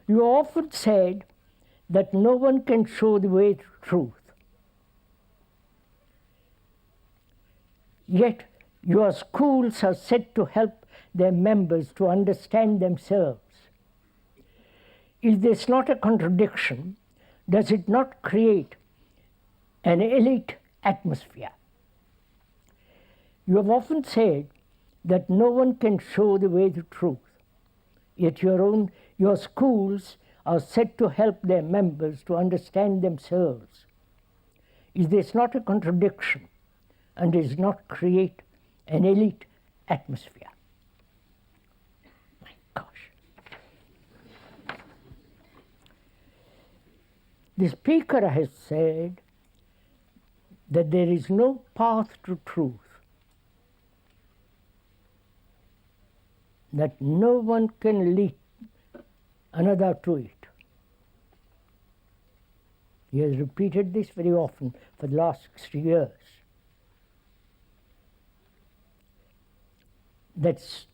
You often said that no one can show the way to truth. Yet your schools are said to help their members to understand themselves. Is this not a contradiction? Does it not create an elite atmosphere? You have often said that no one can show the way to truth, yet your schools are said to help their members to understand themselves. Is this not a contradiction, and does not create an elite atmosphere? My gosh. The speaker has said that there is no path to truth, that no one can lead another to it. He has repeated this very often for the last 60 years. That's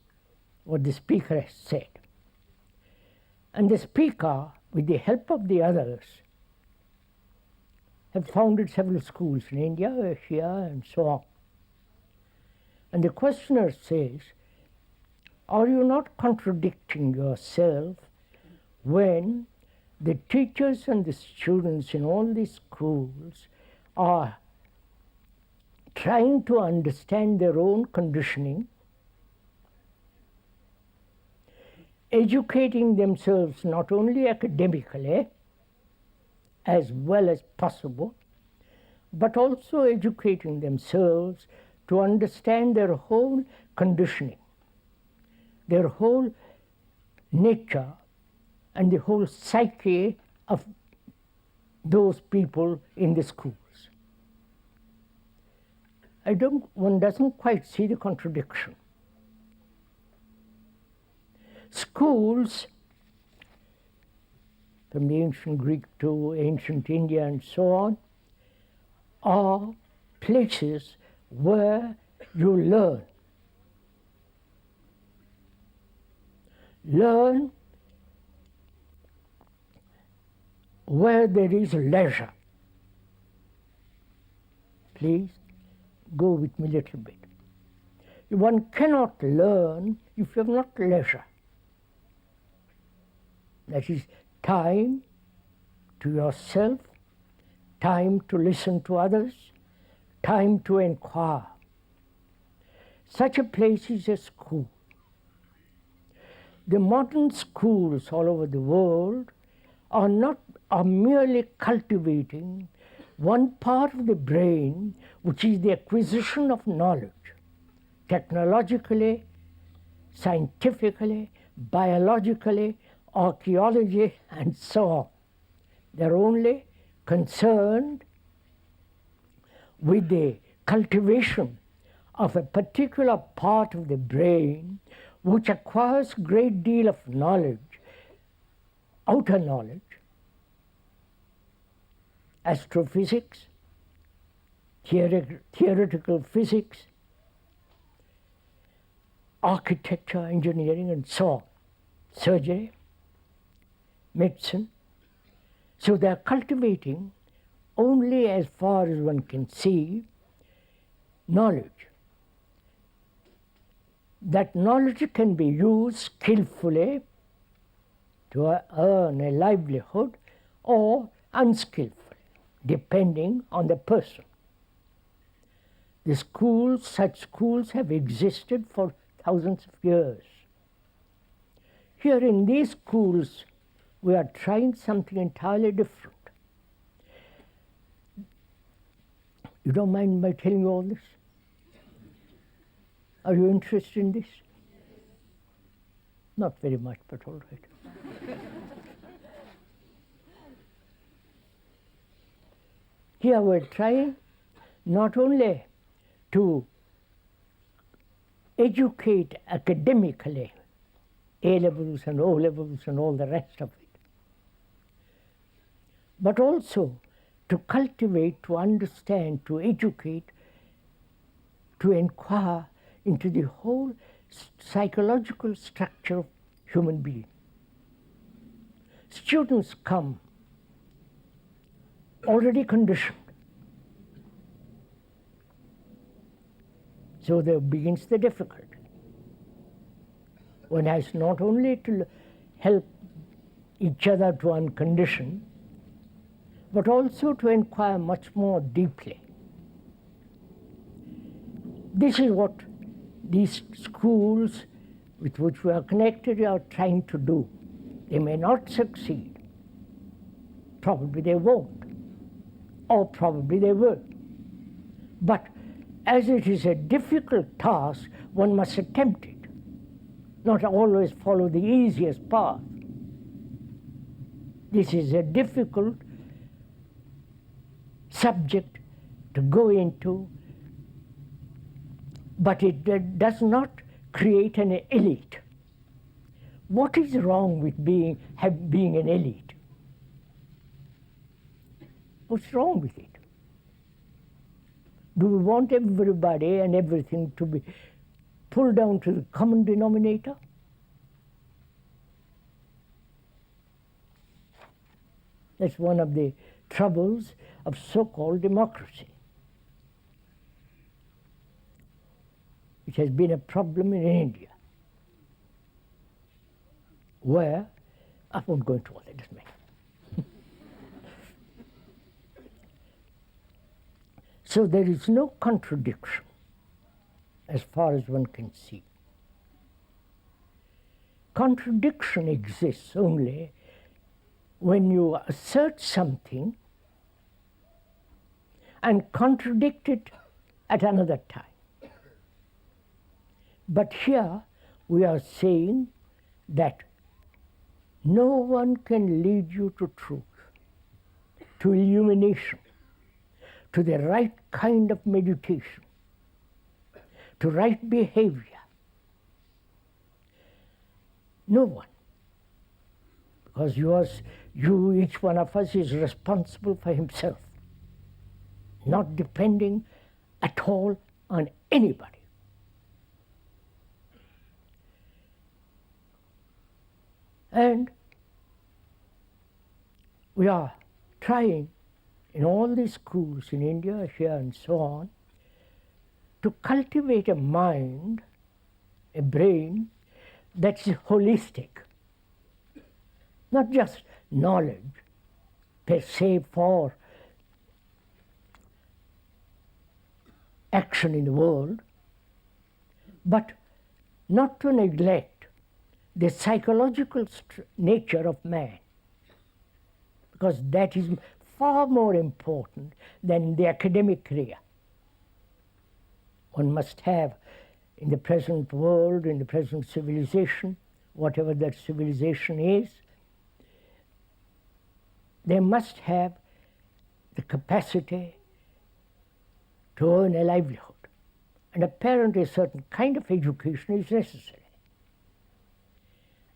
what the speaker has said. And the speaker, with the help of the others, have founded several schools in India, Asia, and so on. And the questioner says, are you not contradicting yourself when the teachers and the students in all these schools are trying to understand their own conditioning, educating themselves not only academically as well as possible, but also educating themselves to understand their whole conditioning, their whole nature, and the whole psyche of those people in the schools? One doesn't quite see the contradiction. Schools, from the ancient Greek to ancient India and so on, are places where you learn. Learn where there is leisure. Please go with me a little bit. One cannot learn if you have not leisure. That is time to yourself, time to listen to others, time to inquire. Such a place is a school. The modern schools all over the world are merely cultivating one part of the brain, which is the acquisition of knowledge, technologically, scientifically, biologically, archaeology, and so on. They're only concerned with the cultivation of a particular part of the brain which acquires a great deal of knowledge, outer knowledge, astrophysics, theoretical physics, architecture, engineering, and so on, surgery, medicine. So they're cultivating only, as far as one can see, knowledge. That knowledge can be used skillfully to earn a livelihood or unskillfully, depending on the person. The schools, such schools have existed for thousands of years. Here in these schools, we are trying something entirely different. You don't mind my telling you all this? Are you interested in this? Not very much, but all right. Here we're trying not only to educate academically, A-levels and O-levels and all the rest of it, but also to cultivate, to understand, to educate, to inquire into the whole psychological structure of human being. students come already conditioned. So there begins the difficulty. One has not only to help each other to uncondition, but also to inquire much more deeply. This is what these schools with which we are connected are trying to do. They may not succeed. Probably they won't. Or probably they will. But as it is a difficult task, one must attempt it. Not always follow the easiest path. This is a difficult subject to go into, but it does not create an elite. What is wrong with being an elite? What's wrong with it? Do we want everybody and everything to be pulled down to the common denominator? That's one of the troubles of so-called democracy, which has been a problem in India, where, I won't go into all that, doesn't matter. So there is no contradiction as far as one can see. Contradiction exists only when you assert something and contradict it at another time. But here we are saying that no one can lead you to truth, to illumination, to the right kind of meditation, to right behavior. No one. Because each one of us is responsible for himself, not depending at all on anybody. And we are trying in all these schools in India, here and so on, to cultivate a mind, a brain that's holistic. Not just knowledge per se for action in the world, but not to neglect the psychological nature of man, because that is far more important than the academic career. One must have, in the present world, in the present civilization, whatever that civilization is, they must have the capacity to earn a livelihood. And apparently a certain kind of education is necessary.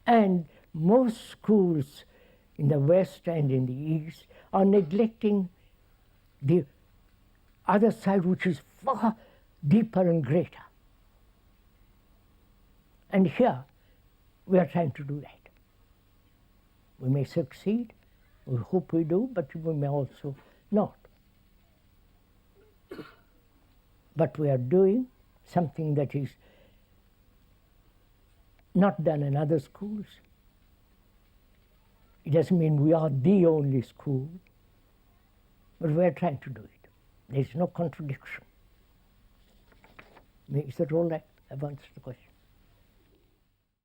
And most schools in the West and in the East are neglecting the other side, which is far deeper and greater. And here we are trying to do that. We may succeed, we hope we do, but we may also not. But we are doing something that is not done in other schools. It doesn't mean we are the only school, but we are trying to do it. There is no contradiction. Is that all right? I've answered the question.